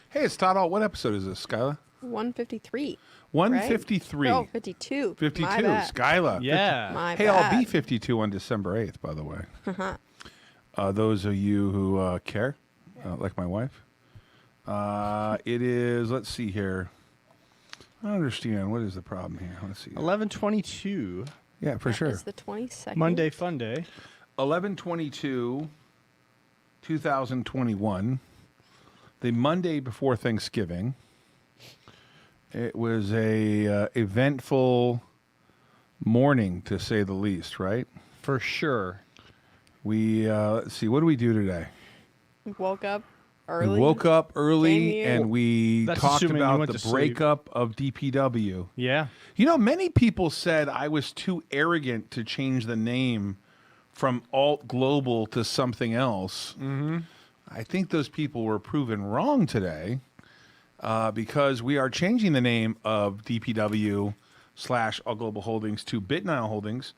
Hey, it's Todd Ault. What episode is this, Skyla? 153. 153. Right? Oh, 52. 52. My bad. Skyla. Yeah. My Hey, bad. I'll be 52 on December 8th, by the way. Those of you who care, like my wife. It is, let's see here. I don't understand. What is the problem here? Let's see. 11/22. Yeah, for sure. It's the 22nd. Monday Fun Day. 11/22/2021. The Monday before Thanksgiving. It was a eventful morning, to say the least, right? For sure. We, let's see, what do we do today? We woke up early. We woke up early Came here. and we That's talked assuming you about went the to sleep. breakup of DPW. Yeah. You know, many people said I was too arrogant to change the name from Alt Global to something else. Mm-hmm. I think those people were proven wrong today because we are changing the name of DPW / Alt Global Holdings to Nile Holdings.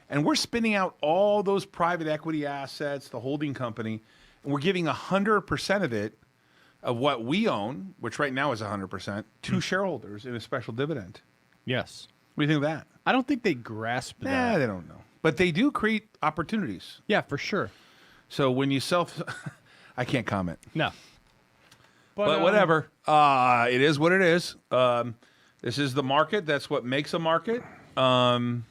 And we're spinning out all those private equity assets, the holding company, and we're giving 100% of it, of what we own, which right now is 100%, to shareholders in a special dividend. Yes. What do you think of that? I don't think they grasp that. They don't know. But they do create opportunities. Yeah, for sure. So when you sell... I can't comment. No. But whatever. It is what it is. This is the market. That's what makes a market. But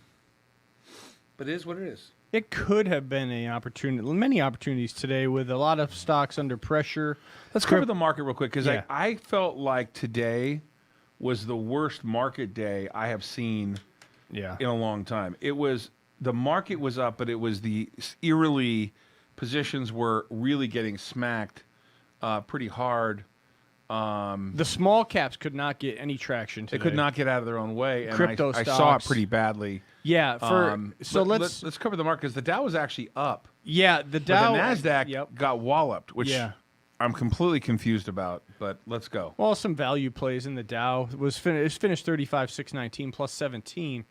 it is what it is. It could have been an opportunity, many opportunities today with a lot of stocks under pressure. Let's cover the market real quick because Yeah. I felt like today was the worst market day I have seen Yeah. in a long time. It was, the market was up, but it was the eerily, positions were really getting smacked pretty hard. The small caps could not get any traction today. They could not get out of their own way, and Crypto I saw it stocks. pretty badly. Yeah. So But let's cover the market because the Dow was actually up. Yeah, the Dow. But the Nasdaq Yep. got walloped, which Yeah. I'm completely confused about. But let's go. Well, some value plays in the Dow. It was finished 35,619 plus 17.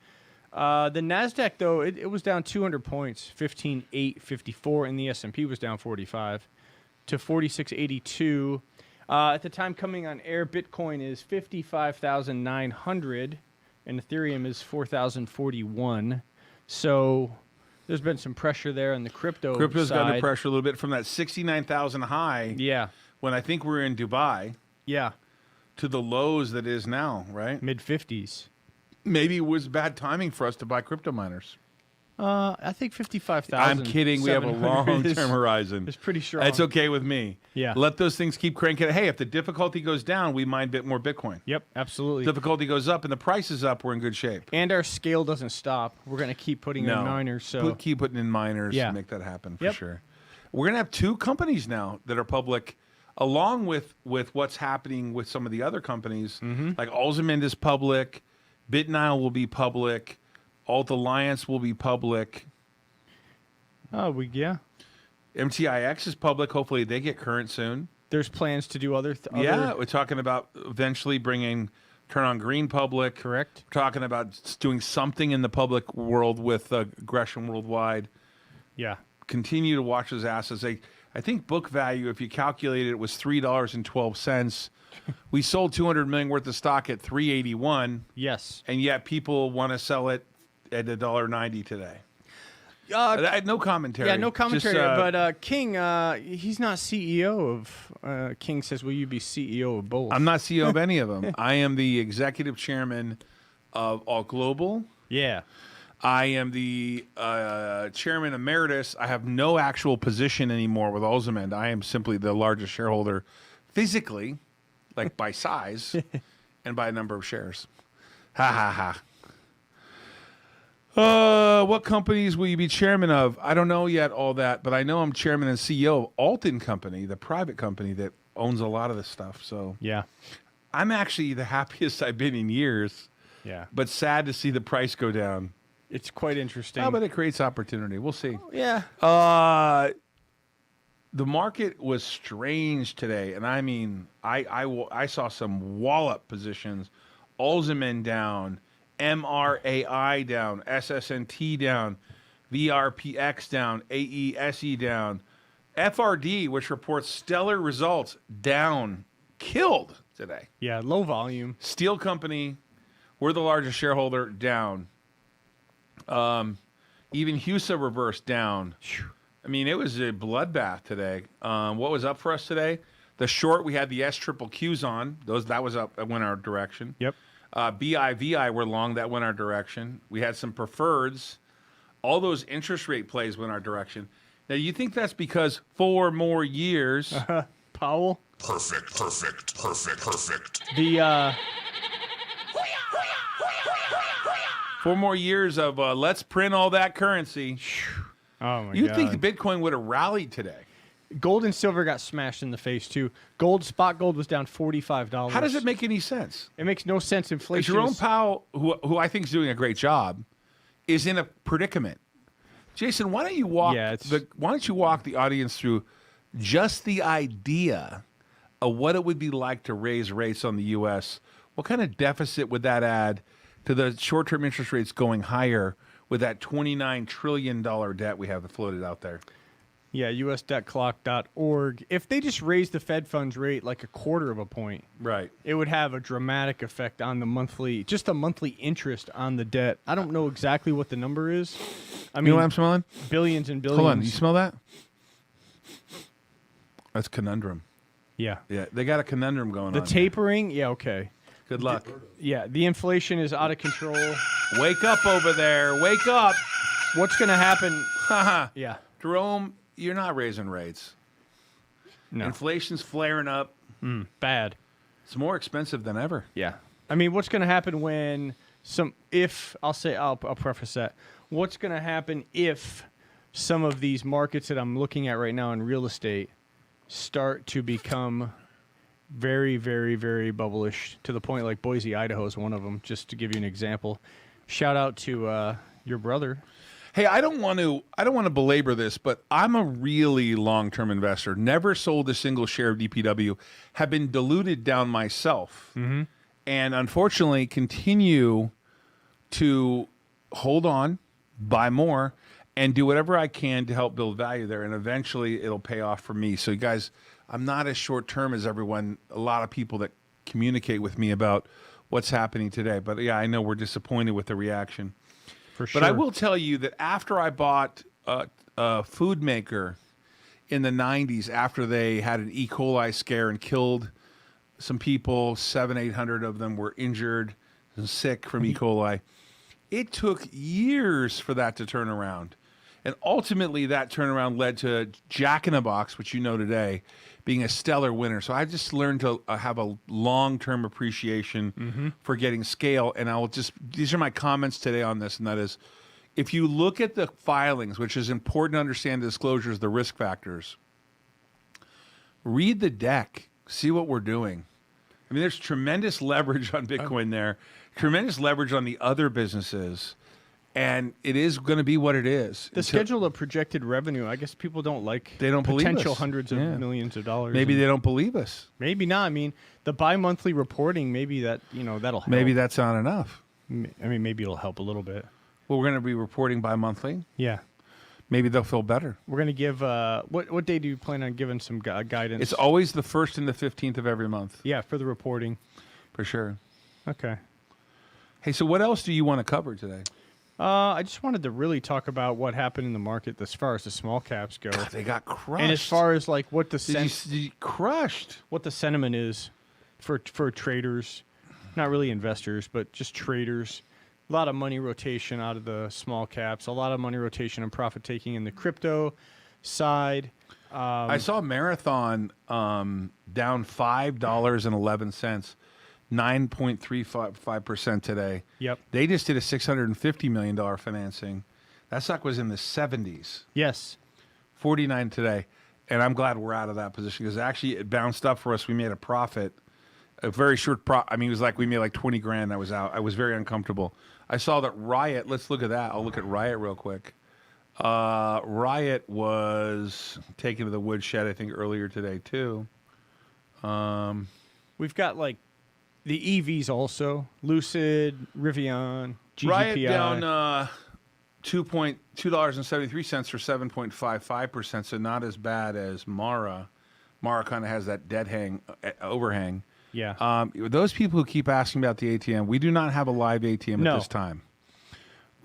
The Nasdaq though it was down 200 points, 15,854, and the S&P was down 45 to 4682. At the time coming on air, Bitcoin is 55,900, and Ethereum is 4,041. So there's been some pressure there on the crypto Crypto's side. under pressure a little bit from that 69,000 high. Yeah, When I think we're in Dubai yeah, to the lows that is now, right? mid 50s. Maybe it was bad timing for us to buy crypto miners. I think 55,000. I'm kidding. We have a long-term horizon. It's pretty strong. That's okay with me. Yeah. Let those things keep cranking. Hey, if the difficulty goes down, we mine bit more Bitcoin. Yep, absolutely. Difficulty goes up and the price is up, we're in good shape. And our scale doesn't stop. We're going to keep putting in miners. So Keep putting in miners Yeah. to make that happen for Yep. sure. We're going to have two companies now that are public, along with what's happening with some of the other companies. Like Alzamend is public, BitNile will be public, Alt Alliance will be public. yeah. MTIX is public. Hopefully they get current soon. There's plans to do other. Yeah, we're talking about eventually bringing Turn on Green public. Correct. We're talking about doing something in the public world with Gresham Worldwide. Yeah. Continue to watch those assets. I think book value, if you calculate it, was $3.12. We sold $200 million worth of stock at $3.81, Yes. and yet people want to sell it at $1.90 today. No commentary. Yeah, no commentary. Just, but King, he's not CEO of. King says, "Will you be CEO of both?" I'm not CEO of any of them. I am the executive chairman of Alt Global. Yeah. I am the chairman emeritus. I have no actual position anymore with Alzamend. I am simply the largest shareholder physically, like by size, and by number of shares. Ha ha ha. What companies will you be chairman of? I don't know yet all that, but I know I'm chairman and CEO of Alton Company, the private company that owns a lot of this stuff. So Yeah. I'm actually the happiest I've been in years, Yeah. but sad to see the price go down. It's quite interesting. Oh, but it creates opportunity. We'll see. Yeah. The market was strange today, and I mean, I saw some wallop positions. Alzamend down, MRAI down, SSNT down, VRPX down, AESE down, FRD, which reports stellar results, down killed today. Yeah, low volume. Steel company, we're the largest shareholder, down. Even HUSA reversed down. I mean, it was a bloodbath today. What was up for us today? The short, we had the SQQs on. That was up. That went our direction. Yep. BIVI were long. That went our direction. We had some preferreds. All those interest rate plays went our direction. Now, you think that's because 4 more years? Powell. Perfect. The 4 more years of let's print all that currency. oh my You god. think Bitcoin would have rallied today? Gold and silver got smashed in the face too. Spot gold was down $45. How does it make any sense? It makes no sense. Inflation. Jerome is- Powell, who I think is doing a great job, is in a predicament. Jason, why don't you walk the audience through just the idea of what it would be like to raise rates on the U.S.? What kind of deficit would that add to the short-term interest rates going higher with that $29 trillion debt we have floated out there? Yeah, usdebtclock.org. If they just raise the Fed funds rate like a quarter of a point, Right. it would have a dramatic effect on the monthly interest on the debt. I don't know exactly what the number is. I mean, You know what I'm smelling? billions and billions. Hold on. You smell that? That's conundrum. Yeah. Yeah, they got a conundrum going The on. tapering, yeah, okay. Good luck. Yeah, the inflation is out of control. Wake up over there. Wake up. What's going to happen? Haha. Yeah. Jerome, you're not raising rates. No. Inflation's flaring up. Bad. It's more expensive than ever. Yeah. I mean, what's going to happen when I'll preface that. What's going to happen if some of these markets that I'm looking at right now in real estate start to become very, very, very bubblish to the point like Boise, Idaho is one of them, just to give you an example. Shout out to your brother. Hey, I don't want to belabor this, but I'm a really long-term investor. Never sold a single share of DPW. Have been diluted down myself, and unfortunately continue to hold on, buy more, and do whatever I can to help build value there. And eventually, it'll pay off for me. So, you guys, I'm not as short-term as everyone. A lot of people that communicate with me about what's happening today. But yeah, I know we're disappointed with the reaction. For sure. But I will tell you that after I bought a food maker in the 90s, after they had an E. coli scare and killed some people, 800 of them were injured and sick from E. coli, it took years for that to turn around. And ultimately, that turnaround led to Jack in the Box, which you know today, being a stellar winner. So I just learned to have a long-term appreciation for getting scale. And these are my comments today on this, and that is, if you look at the filings, which is important to understand the disclosures, the risk factors, read the deck, see what we're doing. I mean, there's tremendous leverage on Bitcoin there, tremendous leverage on the other businesses. And it is going to be what it is. The schedule of projected revenue, I guess people don't like They don't believe potential us. hundreds of Yeah. millions of dollars. Maybe and they don't believe us. maybe not. I mean, the bi-monthly reporting, maybe that'll help. Maybe that's not enough. I mean, maybe it'll help a little bit. Well, we're going to be reporting bi-monthly. Yeah. Maybe they'll feel better. We're going to give, what day do you plan on giving some guidance? It's always the 1st and the 15th of every month. Yeah, for the reporting. For sure. Okay. Hey, so what else do you want to cover today? I just wanted to really talk about what happened in the market as far as the small caps go. They got crushed. And as far as like what the crushed. what the sentiment is for traders, not really investors, but just traders. A lot of money rotation out of the small caps, a lot of money rotation and profit taking in the crypto side. I saw Marathon down $5.11, 9.35% today. Yep. They just did a $650 million financing. That stock was in the 70s. Yes. 49 today. And I'm glad we're out of that position because actually it bounced up for us. We made a profit, a very short profit. I mean, it was like we made like 20 grand. I was out. I was very uncomfortable. I saw that Riot. Let's look at that. I'll look at Riot real quick. Riot was taken to the woodshed, I think, earlier today, too. We've got like the EVs also. Lucid, Rivian, GGPI. Riot down $2.73 or 7.55%, so not as bad as Mara. Mara kind of has that overhang. Yeah. Those people who keep asking about the ATM, we do not have a live ATM No. at this time.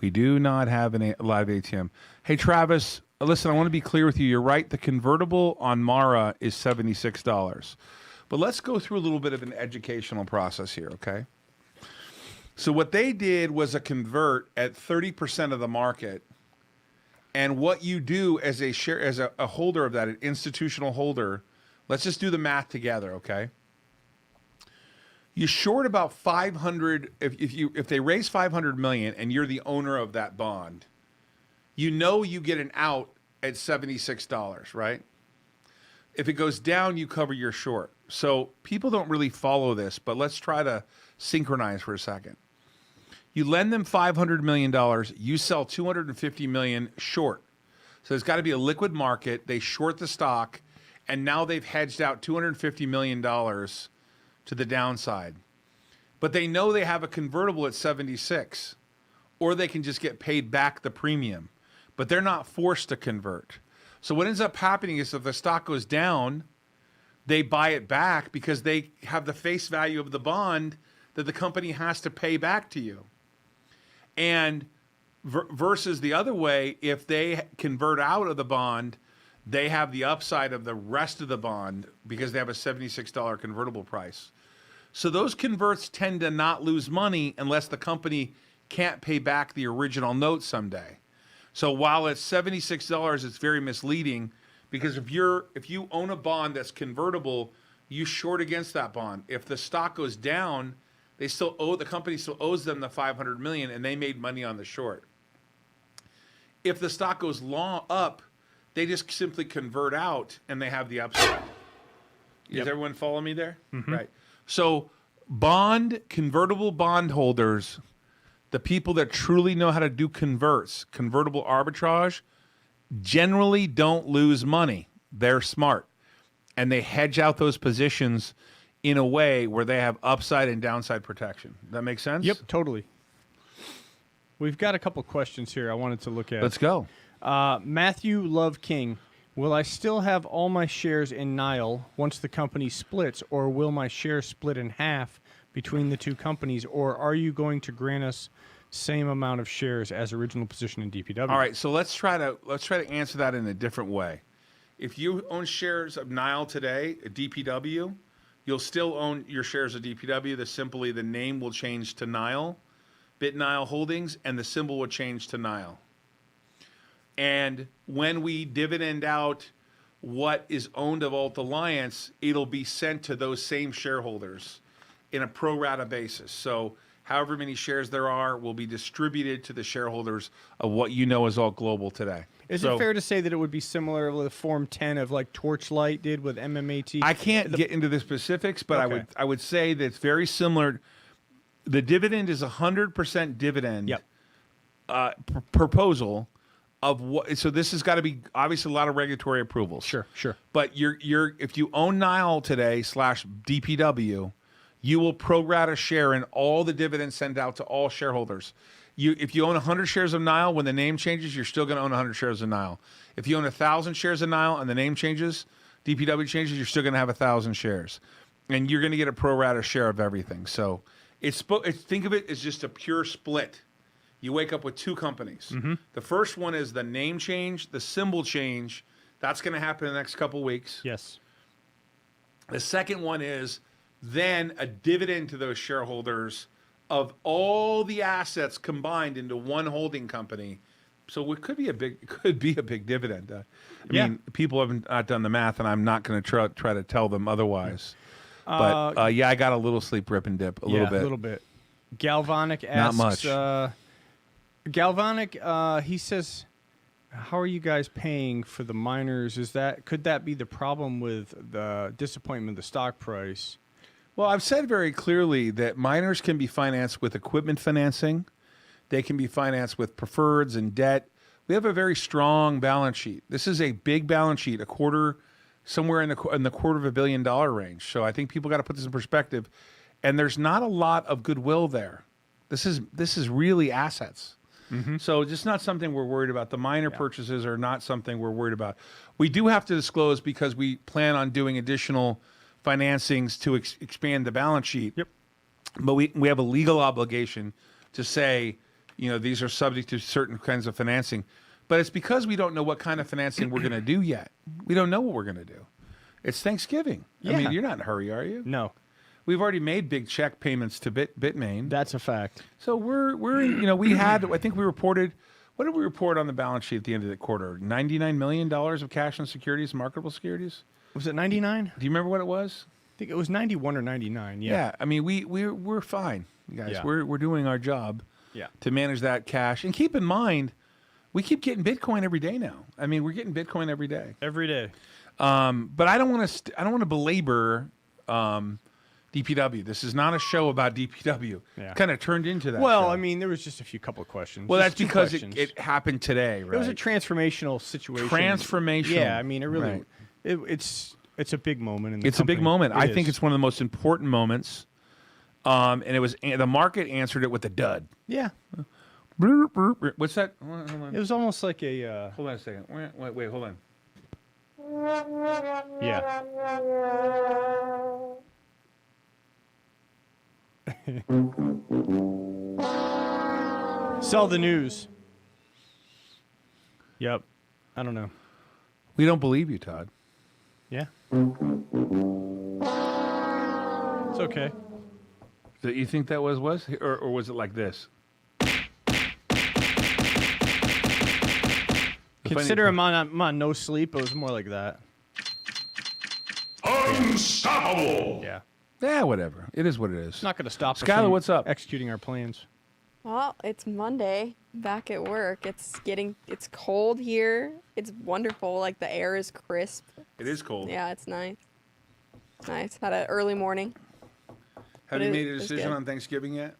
We do not have a live ATM. Hey, Travis, listen, I want to be clear with you. You're right. The convertible on Mara is $76. But let's go through a little bit of an educational process here, okay? So what they did was a convert at 30% of the market. And what you do as a holder of that, an institutional holder, let's just do the math together, okay? You short about 500 if they raise 500 million and you're the owner of that bond, you know you get an out at $76, right? If it goes down, you cover your short. So people don't really follow this, but let's try to synchronize for a second. You lend them $500 million, you sell $250 million short. So there's got to be a liquid market. They short the stock, and now they've hedged out $250 million to the downside. But they know they have a convertible at 76, or they can just get paid back the premium. But they're not forced to convert. So what ends up happening is if the stock goes down, they buy it back because they have the face value of the bond that the company has to pay back to you. And versus the other way, if they convert out of the bond, they have the upside of the rest of the bond because they have a $76 convertible price. So those converts tend to not lose money unless the company can't pay back the original note someday. So while it's $76, it's very misleading because if you own a bond that's convertible, you short against that bond. If the stock goes down, the company still owes them the $500 million and they made money on the short. If the stock goes up, they just simply convert out and they have the upside. Does everyone follow me there? Mm-hmm. Right. So convertible bond holders, the people that truly know how to do convertible arbitrage, generally don't lose money. They're smart. And they hedge out those positions in a way where they have upside and downside protection. That make sense? Yep, totally. We've got a couple questions here I wanted to look at. Let's go. Matthew Love King, will I still have all my shares in Nile once the company splits, or will my shares split in half between the two companies, or are you going to grant us same amount of shares as original position in DPW? All right, so let's try to answer that in a different way. If you own shares of Nile today, DPW, you'll still own your shares of DPW. Simply the name will change to Nile, BitNile Holdings, and the symbol will change to Nile. And when we dividend out what is owned of Ault Alliance, it'll be sent to those same shareholders in a pro rata basis. So however many shares there are will be distributed to the shareholders of what you know as Ault Global today. Is it fair to say that it would be similar to the Form 10 of like Torchlight did with MMAT? I can't get into the specifics, but Okay. I would say that it's very similar. The dividend is 100% dividend proposal of what. So this has got to be obviously a lot of regulatory approvals. Sure. But if you own Nile today /DPW, you will pro rata share in all the dividends sent out to all shareholders. If you own 100 shares of Nile, when the name changes, you're still going to own 100 shares of Nile. If you own 1,000 shares of Nile and the name changes, DPW changes, you're still going to have 1,000 shares, and you're going to get a pro rata share of everything. So think of it as just a pure split. You wake up with two companies. Mm-hmm. The first one is the name change, the symbol change. That's going to happen in the next couple of weeks. Yes. The second one is then a dividend to those shareholders of all the assets combined into one holding company. So it could be a big dividend. I mean, people haven't not done the math, and I'm not going to try to tell them otherwise. But I got a little sleep, rip, and dip, a little bit. A little bit. Galvanic asks. Not much. Galvanic, he says, how are you guys paying for the miners? Could that be the problem with the disappointment of the stock price? Well, I've said very clearly that miners can be financed with equipment financing. They can be financed with preferreds and debt. We have a very strong balance sheet. This is a big balance sheet, somewhere in the $250 million range. So I think people got to put this in perspective. And there's not a lot of goodwill there. This is really assets. So just not something we're worried about. The minor purchases are not something we're worried about. We do have to disclose because we plan on doing additional financings to expand the balance sheet. Yep. But we have a legal obligation to say, these are subject to certain kinds of financing. But it's because we don't know what kind of financing we're going to do yet. We don't know what we're going to do. It's Thanksgiving. I mean, you're not in a hurry, are you? No. We've already made big check payments to Bitmain. That's a fact. So we're we had, I think we reported, what did we report on the balance sheet at the end of the quarter? $99 million of cash and securities, marketable securities? Was it 99? Do you remember what it was? I think it was 91 or 99. Yeah. I mean, we're fine, guys. Yeah. We're doing our job Yeah. to manage that cash. And keep in mind, we keep getting Bitcoin every day now. I mean, we're getting Bitcoin every day. Every day. But I don't want to belabor DPW. This is not a show about DPW. Yeah. Kind of turned into that. Well, show. I mean, there was just a few couple of questions. Well, Just that's two because questions. it happened today, right? It was a transformational situation. Transformational. Yeah, I mean, it really, Right. it's a big moment in the It's a big company. moment. I It think is. it's one of the most important moments. And it was the market answered it with a dud. Yeah. What's that? Hold on. It was almost like a, Hold on a second. Wait, hold on. yeah. Sell the news. Yep. I don't know. We don't believe you, Todd. Yeah. It's okay. Do you think that was or was it like this? Consider him on no sleep. It was more like that. Unstoppable! Yeah. Yeah, whatever. It is what it is. It's not going to stop us Skylar, from what's up? executing our plans. Well, it's Monday. Back at work. It's cold here. It's wonderful. Like the air is crisp. It is cold. Yeah, it's nice. Nice. Had an early morning. Have But you it made a was decision good. on Thanksgiving yet?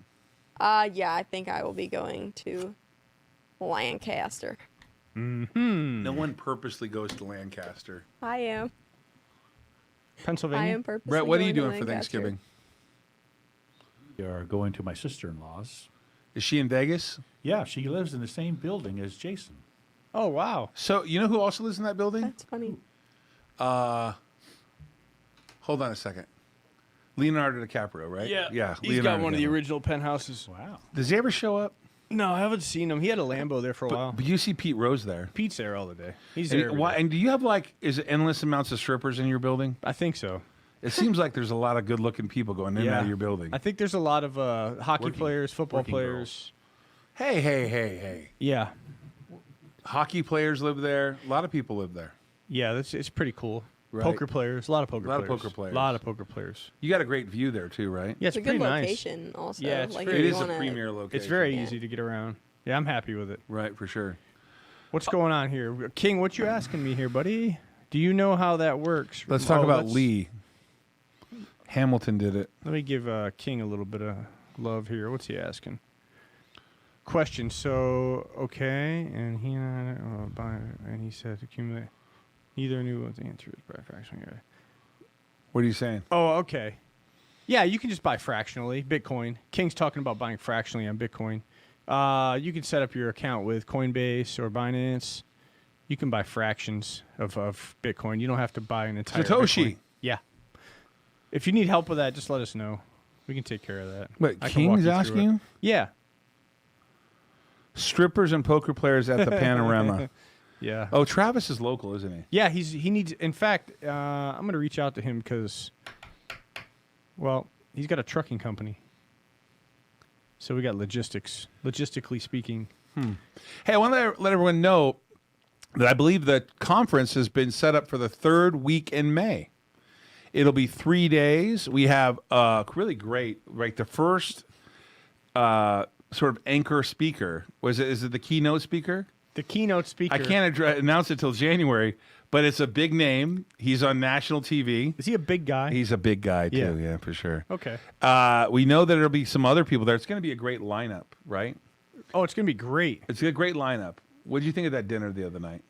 Yeah, I think I will be going to Lancaster. No one purposely goes to Lancaster. I am. Pennsylvania. I am purposely Brett, what are you going to doing for Lancaster. Thanksgiving? We are going to my sister-in-law's. Is she in Vegas? Yeah, she lives in the same building as Jason. Oh, wow. So you know who also lives in that building? That's funny. Hold on a second. Leonardo DiCaprio, right? Yeah. He's got Leonardo one of the DiCaprio. original penthouses. Wow. Does he ever show up? No, I haven't seen him. He had a Lambo there for a while. But you see Pete Rose there. Pete's there all the day. He's And, there. every why, day. and do you have is it endless amounts of strippers in your building? I think so. It seems like there's a lot of good-looking people going in and out of your building. I think there's a lot of hockey Working- players, football working players. Hey. Yeah. Hockey players live there. A lot of people live there. Yeah, it's pretty cool. Right. Poker players. A lot of poker A lot players. of poker players. A lot of poker players. You got a great view there too, right? Yeah, It's a pretty good nice. location also. Yeah, it's like very- if It you is a wanna- premier location. It's very Yeah. easy to get around. Yeah, I'm happy with it. Right, for sure. What's going on here? King, what you asking me here, buddy? Do you know how that works? Let's talk Oh, about let's- Lee. Hamilton did it. Let me give King a little bit of love here. What's he asking? Question. So, okay, and he said accumulate. Neither knew what the answer is by fractional. What are you saying? Oh, okay. Yeah, you can just buy fractionally. Bitcoin. King's talking about buying fractionally on Bitcoin. You can set up your account with Coinbase or Binance. You can buy fractions of Bitcoin. You don't have to buy an entire Satoshi. Bitcoin. Yeah. If you need help with that, just let us know. We can take care of that. Wait, I can walk King's you through asking it. you? Yeah. Strippers and poker players at the Panorama. Yeah. Oh, Travis is local, isn't he? Yeah, he needs. In fact, I'm going to reach out to him because, well, he's got a trucking company. So we got logistics. Logistically speaking. Hey, I want to let everyone know that I believe the conference has been set up for the third week in May. It'll be 3 days. We have really great, right? The first sort of anchor speaker is it the keynote speaker? The keynote speaker. I can't announce it till January, but it's a big name. He's on national TV. Is he a big guy? He's a big guy too, Yeah. yeah, for sure. Okay. We know that there'll be some other people there. It's going to be a great lineup, right? Oh, it's going to be great. It's a great lineup. What did you think of that dinner the other night?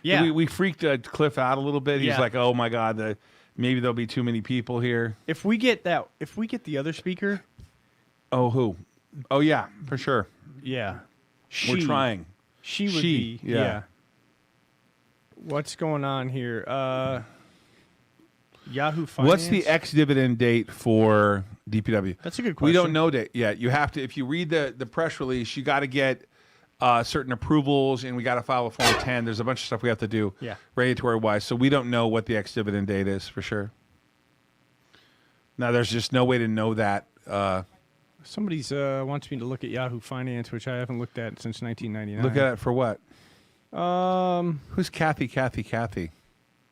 Yeah. We freaked Cliff out a little bit. He's Yeah. like, "Oh my God, maybe there'll be too many people here." If we get the other speaker, Oh, who? Oh yeah, for sure. yeah. We're trying. She would She, be. yeah. Yeah. What's going on here? Yahoo Finance. What's the ex-dividend date for DPW? That's a good question. We don't know that yet. You have to, if you read the press release, you got to get certain approvals, and we got to file a Form 10. There's a bunch of stuff we have to do, regulatory-wise. So we don't know what the ex-dividend date is for sure. Now, there's just no way to know that. Somebody's wants me to look at Yahoo Finance, which I haven't looked at since 1999. Look at it for what? Um, Who's Kathy?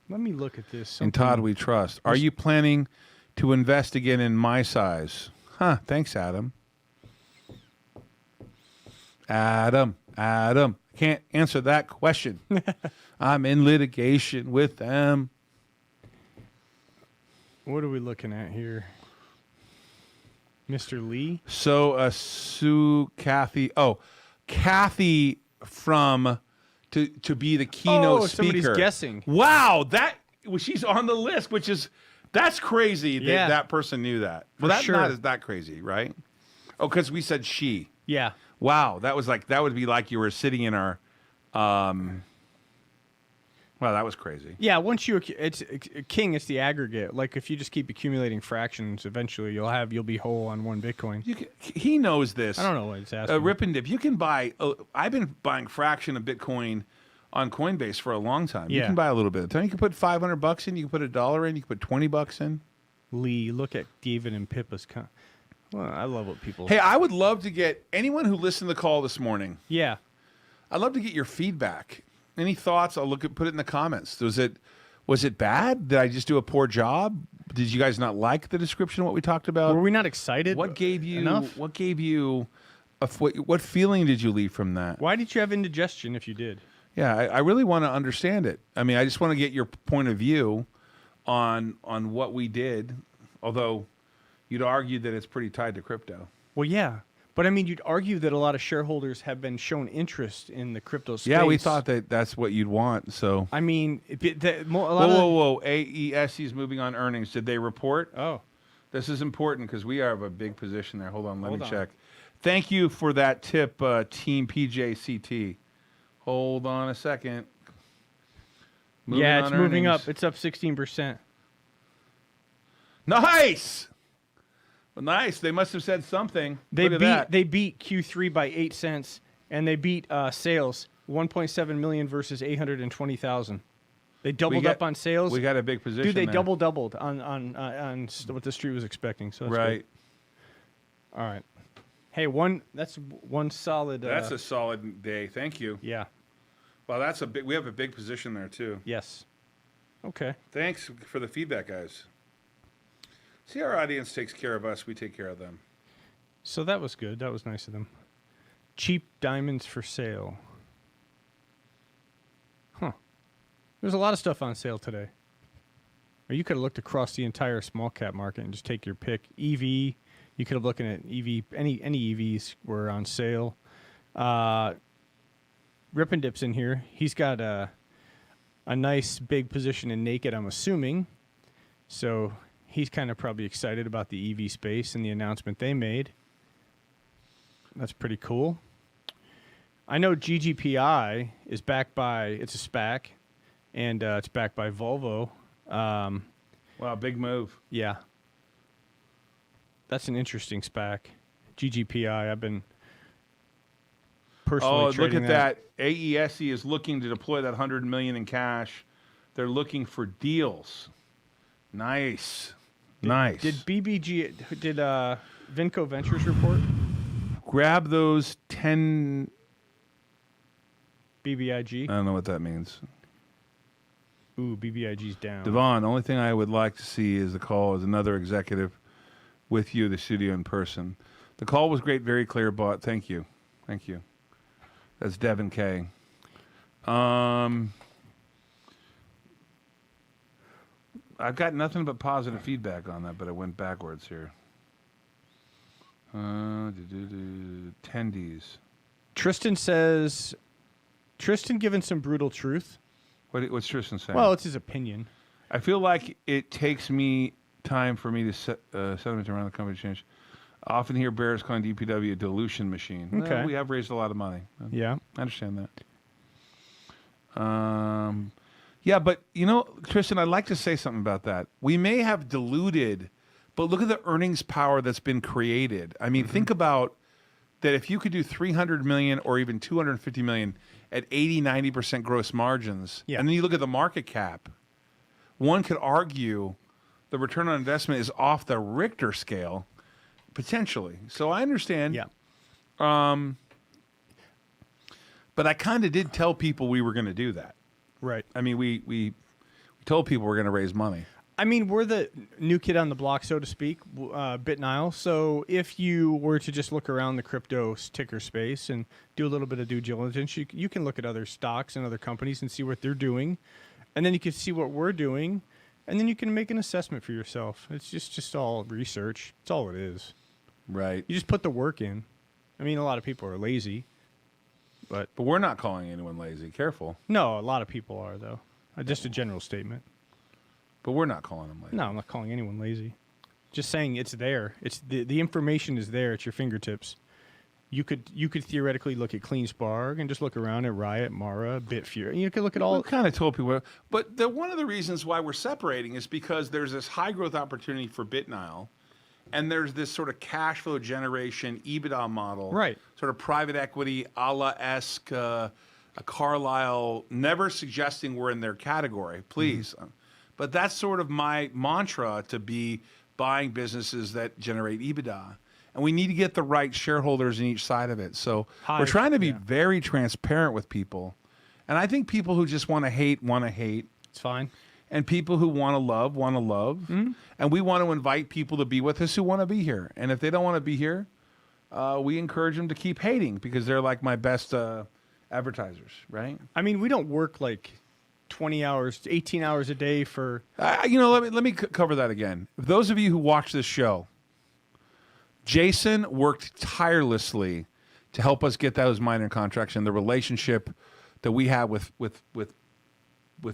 let me look at this. And Todd, we trust. Are you planning to invest again in my size? Huh, thanks, Adam. Adam. Can't answer that question. I'm in litigation with them. What are we looking at here? Mr. Lee? So, Kathy. Oh, Kathy from to be the keynote speaker. Somebody's guessing. Wow, she's on the list, that's crazy Yeah. that person knew that. Well, that's sure. not that crazy, right? Oh, because we said she. Yeah. Wow, that would be like you were sitting in our. Well, that was crazy. Yeah, once it's king, it's the aggregate. Like if you just keep accumulating fractions, eventually you'll be whole on one Bitcoin. He knows this. I don't know what it's asking. Rip and dip. You can buy. I've been buying fraction of Bitcoin on Coinbase for a long time. You Yeah. can buy a little bit of time. You can put $500 in. You can put $1 in. You can put $20 in. Lee, look at David and Pippa's. Well, I love what people. Hey, I would love to get anyone who listened to the call this morning. Yeah. I'd love to get your feedback. Any thoughts? I'll put it in the comments. Was it bad? Did I just do a poor job? Did you guys not like the description of what we talked about? Were we not excited? What gave you enough? What gave you what feeling did you leave from that? Why did you have indigestion if you did? Yeah, I really want to understand it. I mean, I just want to get your point of view on what we did. Although you'd argue that it's pretty tied to crypto. Well, yeah. But I mean, you'd argue that a lot of shareholders have been shown interest in the crypto space. Yeah, we thought that's what you'd want. So I mean, whoa! AESE is moving on earnings. Did they report? Oh, this is important because we have a big position there. Hold on, let me on. check. Thank you for that tip, Team PJCT. Hold on a second. It's moving earnings. up. It's up 16%. Nice. Well, nice. They must have said something. Look at that. They beat Q3 by 8 cents, and they beat sales 1.7 million versus 820,000. They doubled up on sales. We got a big position. Dude, they there. doubled on what the street was expecting. So that's right. good. All right. Hey, that's one solid. That's a solid day. Thank you. Yeah. Well, we have a big position there too. Yes. Okay. Thanks for the feedback, guys. See, our audience takes care of us. We take care of them. So that was good. That was nice of them. Cheap diamonds for sale. Huh. There's a lot of stuff on sale today. Or you could have looked across the entire small cap market and just take your pick. EV, you could have looked at EV. Any EVs were on sale. Rip and Dip's in here. He's got a nice big position in Naked, I'm assuming. So he's kind of probably excited about the EV space and the announcement they made. That's pretty cool. I know GGPI is backed by, it's a SPAC, and it's backed by Volvo. Wow, big move. Yeah. That's an interesting SPAC. GGPI, I've been personally look trading at that. AESE is looking to deploy that $100 million in cash. They're looking for deals. Nice. Nice. Did Vinco Ventures report? Grab those 10. BBIG? I don't know what that means. Ooh, BBIG's down. Devon, the only thing I would like to see is the call as another executive with you, the studio in person. The call was great, very clear, bought. Thank you. Thank you. That's Devin K. I've got nothing but positive feedback on that, but it went backwards here. Attendees. Tristan giving some brutal truth. What's Tristan saying? Well, it's his opinion. I feel like it takes me time for me to sentiment around the company change. Often hear bears calling DPW a dilution machine. No, Okay. we have raised a lot of money. Yeah. I understand that. Yeah, but Tristan, I'd like to say something about that. We may have diluted, but look at the earnings power that's been created. I mean, think about that. If you could do 300 million or even 250 million at 80-90% gross margins, Yeah. and then you look at the market cap, one could argue the return on investment is off the Richter scale, potentially. So I understand. Yeah. But I kind of did tell people we were going to do that. Right. I mean, we told people we're going to raise money. I mean, we're the new kid on the block, so to speak, Nile. So if you were to just look around the crypto ticker space and do a little bit of due diligence, you can look at other stocks and other companies and see what they're doing. And then you can see what we're doing. And then you can make an assessment for yourself. It's just all research. It's all it is. Right. You just put the work in. I mean, a lot of people are lazy. But we're not calling anyone lazy. Careful. no, a lot of people are, though. Just a general statement. But we're not calling them lazy. No, I'm not calling anyone lazy. Just saying it's there. It's the information is there at your fingertips. You could theoretically look at CleanSpark and just look around at Riot, Mara, Bitfury. You could look at all. We kind of told people. But one of the reasons why we're separating is because there's this high growth opportunity for Nile, and there's this sort of cash flow generation EBITDA model. Right. Sort of private equity a la-esque, a Carlyle, never suggesting we're in their category, please. But that's sort of my mantra, to be buying businesses that generate EBITDA. And we need to get the right shareholders in each side of it. So we're trying to be very transparent with people. And I think people who just want to hate. It's fine. And people who want to love. And we want to invite people to be with us who want to be here. And if they don't want to be here, we encourage them to keep hating, because they're like my best advertisers, right? I mean, we don't work like 20 hours, 18 hours a day for. Let me cover that again. Those of you who watch this show, Jason worked tirelessly to help us get those minor contracts, and the relationship that we have with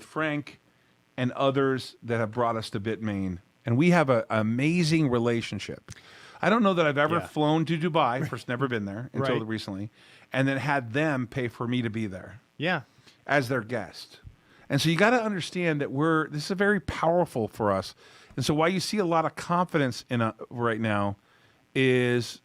Frank and others that have brought us to Bitmain. And we have an amazing relationship. I don't know that I've ever flown to Dubai, first never been there until recently, and then had them pay for me to be there. Yeah. As their guest. And so you got to understand that this is very powerful for us. And so why you see a lot of confidence in right now is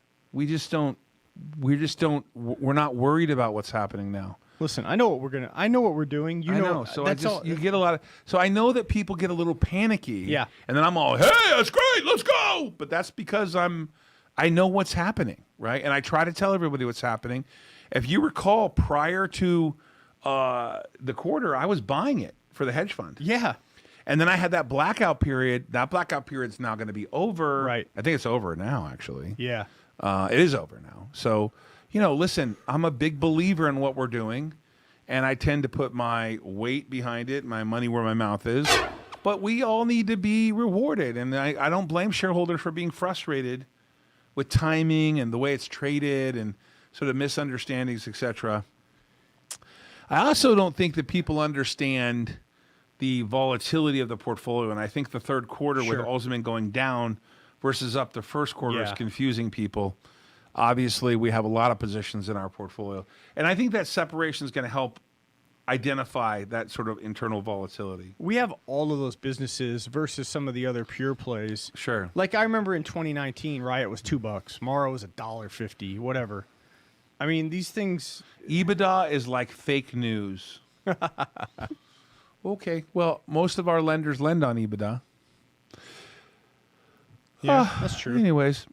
we're not worried about what's happening now. Listen, I know what we're doing. You know. So you get a lot of. So I know that people get a little panicky. Yeah. And then I'm all, hey, that's great, let's go. But that's because I know what's happening, right? And I try to tell everybody what's happening. If you recall, prior to the quarter, I was buying it for the hedge fund. Yeah. And then I had that blackout period. That blackout period's now going to be over. Right. I think it's over now, actually. Yeah. It is over now. So, listen, I'm a big believer in what we're doing, and I tend to put my weight behind it, my money where my mouth is. But we all need to be rewarded, and I don't blame shareholders for being frustrated with timing and the way it's traded and sort of misunderstandings, etc. I also don't think that people understand the volatility of the portfolio, and I think the third quarter with Ultimate going down versus up the first quarter is confusing people. Obviously, we have a lot of positions in our portfolio, and I think that separation is going to help identify that sort of internal volatility. We have all of those businesses versus some of the other pure plays. Sure. Like I remember in 2019, Riot was $2, Mara was $1.50, whatever. I mean, these things. EBITDA is like fake news. Okay. Well, most of our lenders lend on EBITDA. Yeah, that's true. Anyways.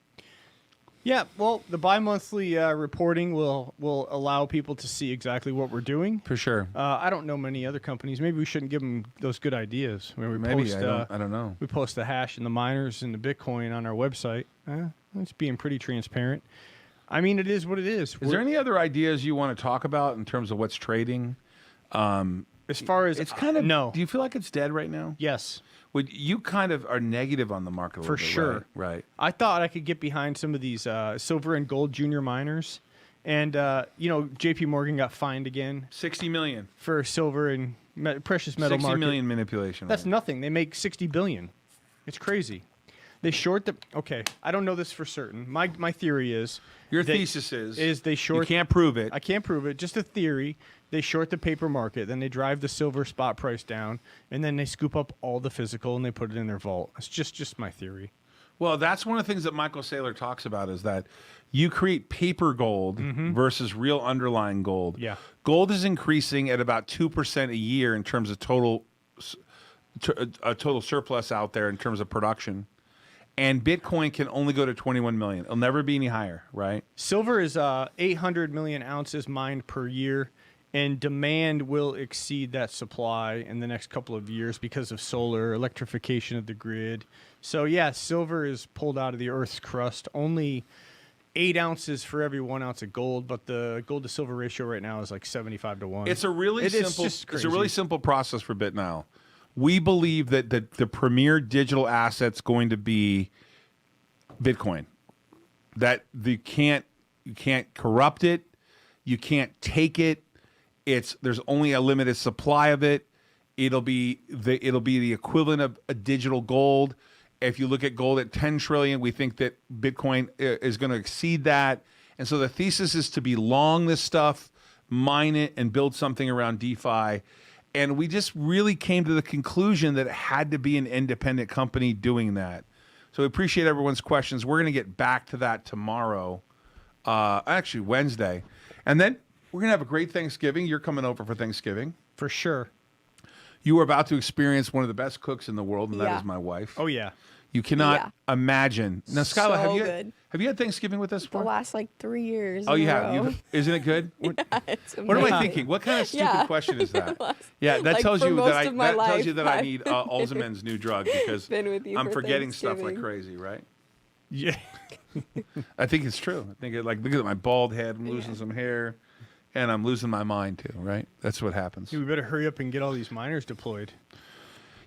Yeah, well, the bi-monthly reporting will allow people to see exactly what we're doing. For sure. I don't know many other companies. Maybe we shouldn't give them those good ideas. When we Maybe, post, I don't know. We post the hash and the miners and the Bitcoin on our website. It's being pretty transparent. I mean, it is what it is. Is there any other ideas you want to talk about in terms of what's trading? As far as it's kind of no. Do you feel like it's dead right now? Yes. Would you kind of are negative on the market a little For bit, sure. Right. I thought I could get behind some of these silver and gold junior miners, and J.P. Morgan got fined again. 60 million for silver and precious metal 60 market. million manipulation. That's right? nothing. They make 60 billion. It's crazy. They short the. Okay, I don't know this for certain. My theory is Your thesis is they short. You can't prove it. I can't prove it. Just a theory. They short the paper market, then they drive the silver spot price down, and then they scoop up all the physical and they put it in their vault. It's just my theory. Well, that's one of the things that Michael Saylor talks about is that you create paper gold versus real underlying gold. Yeah. Gold is increasing at about 2% a year in terms of total surplus out there in terms of production. And Bitcoin can only go to 21 million. It'll never be any higher, right? Silver is 800 million ounces mined per year, and demand will exceed that supply in the next couple of years because of solar, electrification of the grid. So, yeah, silver is pulled out of the Earth's crust. Only 8 ounces for every 1 ounce of gold, but the gold to silver ratio right now is like 75 to 1. It's a really It is simple. just It's a really crazy. simple process for BitNile. We believe that the premier digital asset's going to be Bitcoin. That you can't corrupt it. You can't take it. There's only a limited supply of it. It'll be the equivalent of a digital gold. If you look at gold at 10 trillion, we think that Bitcoin is going to exceed that. And so the thesis is to be long this stuff, mine it, and build something around DeFi. And we just really came to the conclusion that it had to be an independent company doing that. So we appreciate everyone's questions. We're going to get back to that tomorrow, actually Wednesday. And then we're going to have a great Thanksgiving. You're coming over for Thanksgiving. For sure. You are about to experience one of the best cooks in the world, and that Yeah. is my wife. Oh, yeah. You cannot Yeah. imagine. Now, Skylar, So have you had Thanksgiving with us The before? last like 3 years. Oh, in you a have. row. Isn't it good? It's What am I amazing. thinking? What kind of stupid Yeah. question is that? Last- Yeah, that like, tells for you most that of my tells you life, that I I've need Alzheimer's new drug because been with you I'm for forgetting stuff like Thanksgiving. crazy, right? Yeah. I think it's true. I think look at my bald head. I'm losing some hair, and I'm losing my mind too. Right? That's what happens. We better hurry up and get all these miners deployed.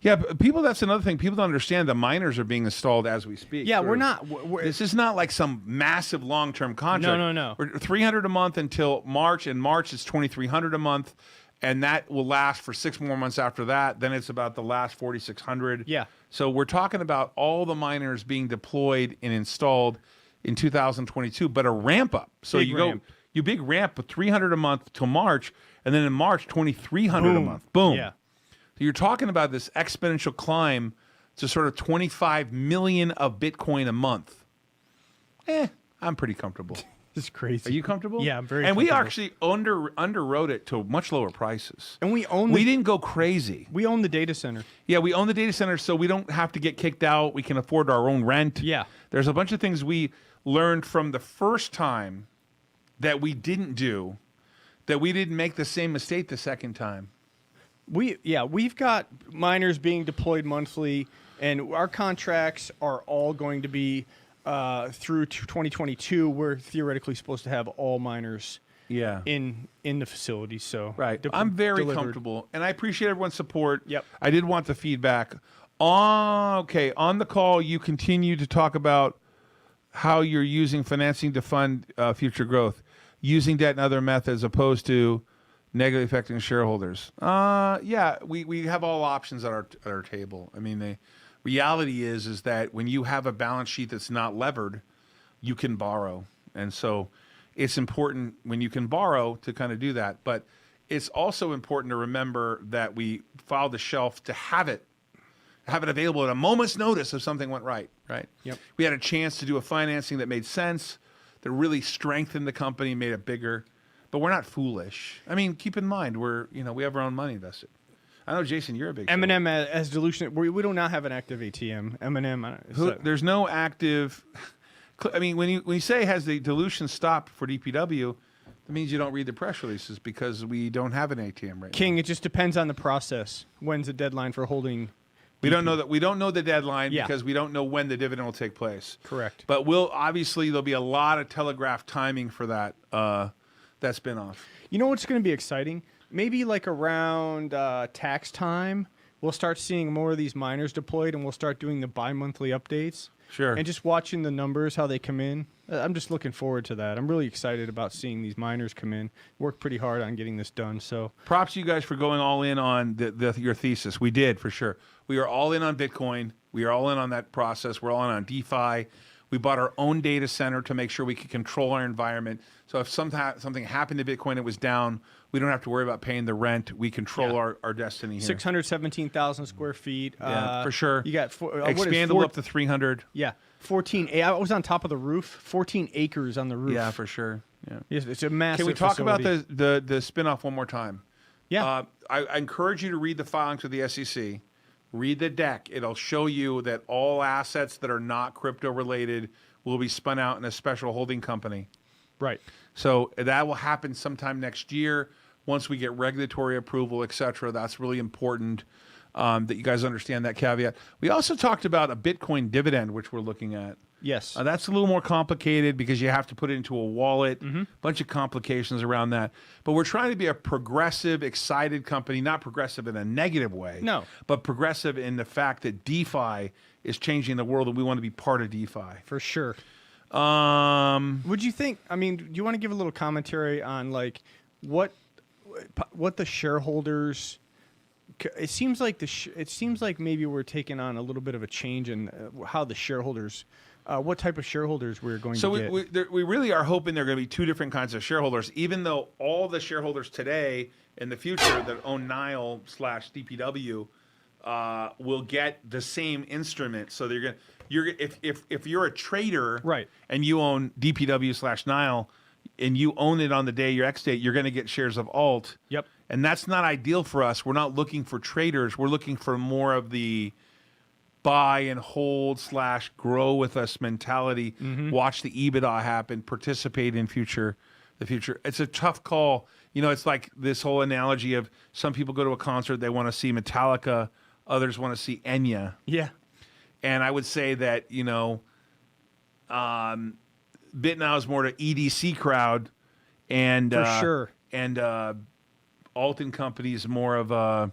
Yeah, but people. That's another thing. People don't understand the miners are being installed as we speak. Yeah, too. we're not. This is not like some massive long-term contract. No. We're 300 a month until March. In March, it's 2,300 a month, and that will last for 6 more months after that. Then it's about the last 4,600. Yeah. So we're talking about all the miners being deployed and installed in 2022, but a ramp up. So Big you ramp. big ramp with 300 a month till March, and then in March 2,300 a month. Boom. Yeah. So you're talking about this exponential climb to sort of 25 million of Bitcoin a month. I'm pretty comfortable. It's crazy. Are you comfortable? Yeah, I'm very And we comfortable. actually underwrote it to much lower prices. And we own We didn't go crazy. we own the data center. Yeah, we own the data center, so we don't have to get kicked out. We can afford our own rent. Yeah. There's a bunch of things we learned from the first time that we didn't do, that we didn't make the same mistake the second time. We've got miners being deployed monthly, and our contracts are all going to be through to 2022. We're theoretically supposed to have all miners Yeah. in the facility. So Right. I'm very delivered. comfortable, and I appreciate everyone's support. Yep. I did want the feedback. Okay. On the call, you continue to talk about how you're using financing to fund future growth, using debt and other methods opposed to negatively affecting shareholders. Yeah, we have all options at our table. I mean, the reality is that when you have a balance sheet that's not levered, you can borrow, and so it's important when you can borrow to kind of do that. But it's also important to remember that we filed the shelf to have it available at a moment's notice if something went right. Yep. We had a chance to do a financing that made sense, that really strengthened the company, made it bigger. But we're not foolish. I mean, keep in mind we have our own money invested. I know, Jason, you're a big M&M as dilution. We do not have an active ATM. M&M. There's no active. I mean, when you say has the dilution stopped for DPW, that means you don't read the press releases because we don't have an ATM right King. now. It just depends on the process. When's the deadline for holding? We don't know that. We don't know the deadline Yeah. because we don't know when the dividend will take place. Correct. But there'll be a lot of telegraphed timing for that spinoff. You know what's going to be exciting? Maybe like around tax time, we'll start seeing more of these miners deployed, and we'll start doing the bi-monthly updates. Sure. And just watching the numbers, how they come in, I'm just looking forward to that. I'm really excited about seeing these miners come in. Worked pretty hard on getting this done. So props to you guys for going all in on your thesis. We did, for sure. We are all in on Bitcoin. We are all in on that process. We're all in on DeFi. We bought our own data center to make sure we could control our environment. So if something happened to Bitcoin, it was down, we don't have to worry about paying the rent. We control our destiny here. 617,000 square feet. Yeah, for sure. You got expandable up to 300. Yeah, 14. I was on top of the roof. 14 acres on the roof. Yeah, for sure. Yeah. Yes, it's a massive. Can we talk facility. about the spinoff one more time? Yeah. I encourage you to read the filings with the SEC. Read the deck. It'll show you that all assets that are not crypto related will be spun out in a special holding company. Right. So that will happen sometime next year once we get regulatory approval, et cetera. That's really important that you guys understand that caveat. We also talked about a Bitcoin dividend, which we're looking at. Yes. That's a little more complicated because you have to put it into a wallet, bunch of complications around that. But we're trying to be a progressive, excited company, not progressive in a negative way. No. But progressive in the fact that DeFi is changing the world and we want to be part of DeFi. For sure. Um, Would you think, I mean, do you want to give a little commentary on like what the shareholders, it seems like maybe we're taking on a little bit of a change in how the shareholders, what type of shareholders we're going to get. We really are hoping there are going to be two different kinds of shareholders, even though all the shareholders today in the future that own Nile / DPW will get the same instrument. So if you're a trader, right, and you own DPW / Nile, and you own it on the day your X date, you're going to get shares of Alt. Yep. And that's not ideal for us. We're not looking for traders. We're looking for more of the buy and hold / grow with us mentality. Watch the EBITDA happen. Participate in the future. It's a tough call. You know, it's like this whole analogy of some people go to a concert, they want to see Metallica, others want to see Enya. Yeah. And I would say that, you know, BitNow is more to EDC crowd, and For sure. And Alton Company is more of a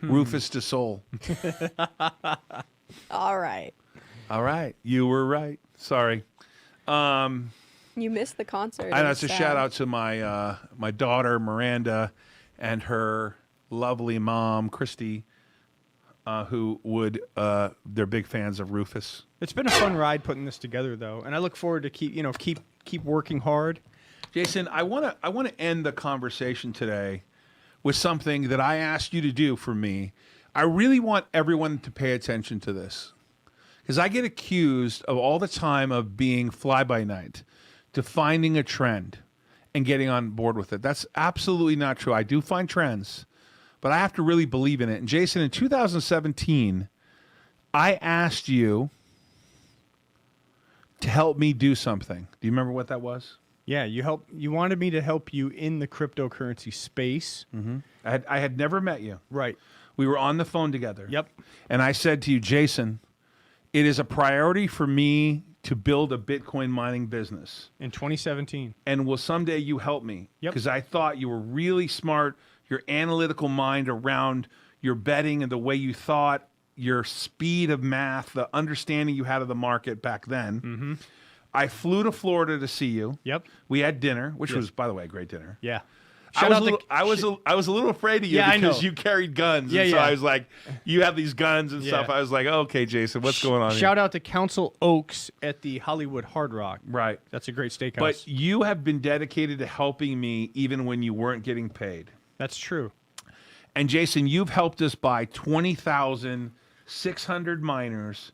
Rufus to Soul. All right. All right, you were right. Sorry. You missed the concert. I know, It's it's a sad. shout out to my my daughter Miranda and her lovely mom Christy, who they're big fans of Rufus. It's been a fun ride putting this together, though, and I look forward to keep working hard. Jason, I want to end the conversation today with something that I asked you to do for me. I really want everyone to pay attention to this because I get accused of all the time of being fly-by-night to finding a trend and getting on board with it. That's absolutely not true. I do find trends, but I have to really believe in it. And Jason, in 2017, I asked you to help me do something. Do you remember what that was? Yeah, you wanted me to help you in the cryptocurrency space. I had never met you. Right. We were on the phone together. Yep. And I said to you, Jason, it is a priority for me to build a Bitcoin mining business. In 2017. And will someday you help me? Yep. Because I thought you were really smart, your analytical mind around your betting and the way you thought, your speed of math, the understanding you had of the market back then. I flew to Florida to see you. Yep. We had dinner, which Yes. was, by the way, a great dinner. Yeah. I was a little afraid of you Yeah, I because know. you carried guns. Yeah, and so yeah. I was like, you have these guns and Yeah. stuff. I was like, okay, Jason, what's going on Shout out to Council Oaks at the Hollywood Hard Rock. here? Right. That's a great steakhouse. But you have been dedicated to helping me even when you weren't getting paid. That's true. And Jason, you've helped us buy 20,600 miners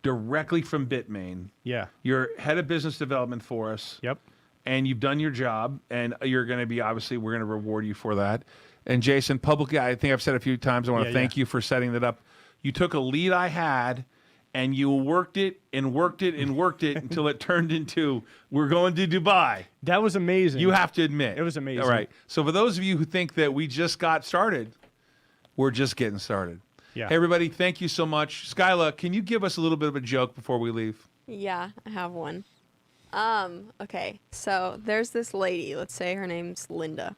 directly from Bitmain. Yeah. You're head of business development for us. Yep. And you've done your job, and you're going to be, obviously, we're going to reward you for that. And Jason, publicly, I think I've said a few times, I want to Yeah, thank you for setting that up. You took a lead I had, and you worked it and worked it and worked it until it turned into, we're going to Dubai. That was amazing. You have to admit. It was amazing. All right. So for those of you who think that we just got started, we're just getting started. Yeah. Hey, everybody, thank you so much. Skyla, can you give us a little bit of a joke before we leave? Yeah, I have one. Okay, so there's this lady, let's say her name's Linda.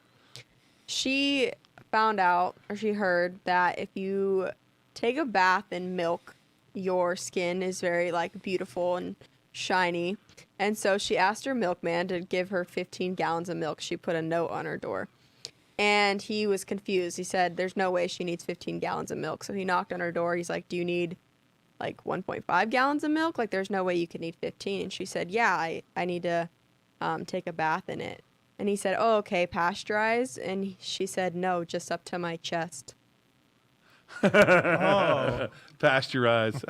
She found out, or she heard, that if you take a bath in milk your skin is very like beautiful and shiny. And so she asked her milkman to give her 15 gallons of milk. She put a note on her door. And he was confused. He said, there's no way she needs 15 gallons of milk. So he knocked on her door. He's like, do you need like 1.5 gallons of milk? Like, there's no way you could need 15. And she said, yeah, I need to take a bath in it. And he said, oh, okay, pasteurized. And she said, no, just up to my chest. Oh. Pasteurized.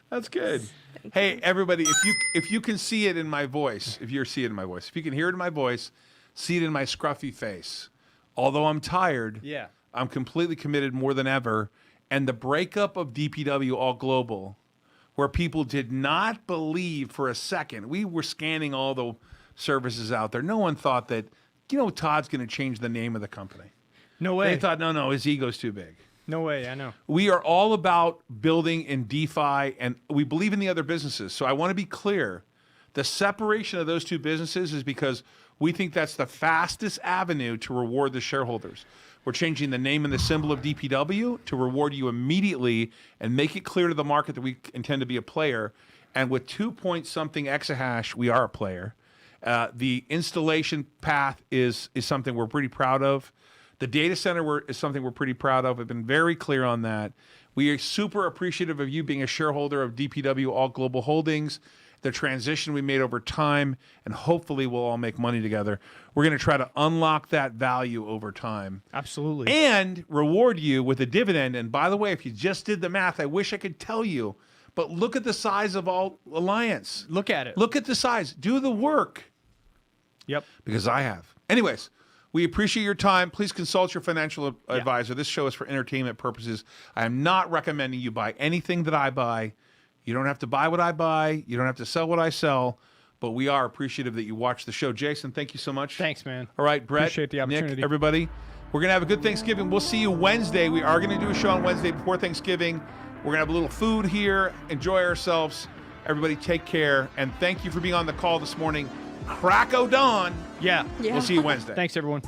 That's good. Hey, everybody, if you can see it in my voice, if you can hear it in my voice, see it in my scruffy face. Although I'm tired, Yeah. I'm completely committed more than ever. And the breakup of DPW All Global, where people did not believe for a second, we were scanning all the services out there. No one thought that, Todd's going to change the name of the company. No way. They thought, no, his ego's too big. No way. I know. We are all about building in DeFi, and we believe in the other businesses. So I want to be clear. The separation of those two businesses is because we think that's the fastest avenue to reward the shareholders. We're changing the name and the symbol of DPW to reward you immediately and make it clear to the market that we intend to be a player. And with 2-point-something exahash, we are a player. The installation path is something we're pretty proud of. The data center is something we're pretty proud of. I've been very clear on that. We are super appreciative of you being a shareholder of DPW All Global Holdings, the transition we made over time, and hopefully we'll all make money together. We're going to try to unlock that value over time. Absolutely. And reward you with a dividend. And by the way, if you just did the math, I wish I could tell you, but look at the size of Alt Alliance. Look at it. Look at the size. Do the work. Yep. Because I have. Anyways, we appreciate your time. Please consult your financial advisor. This show is for entertainment purposes. I am not recommending you buy anything that I buy. You don't have to buy what I buy. You don't have to sell what I sell. But we are appreciative that you watch the show. Jason, thank you so much. Thanks, man. All right, Brett, Appreciate the opportunity. Nick, everybody. We're going to have a good Thanksgiving. We'll see you Wednesday. We are going to do a show on Wednesday before Thanksgiving. We're going to have a little food here, enjoy ourselves. Everybody take care. And thank you for being on the call this morning. Crack o' dawn. Yeah. Yeah. We'll see you Wednesday. Thanks, everyone.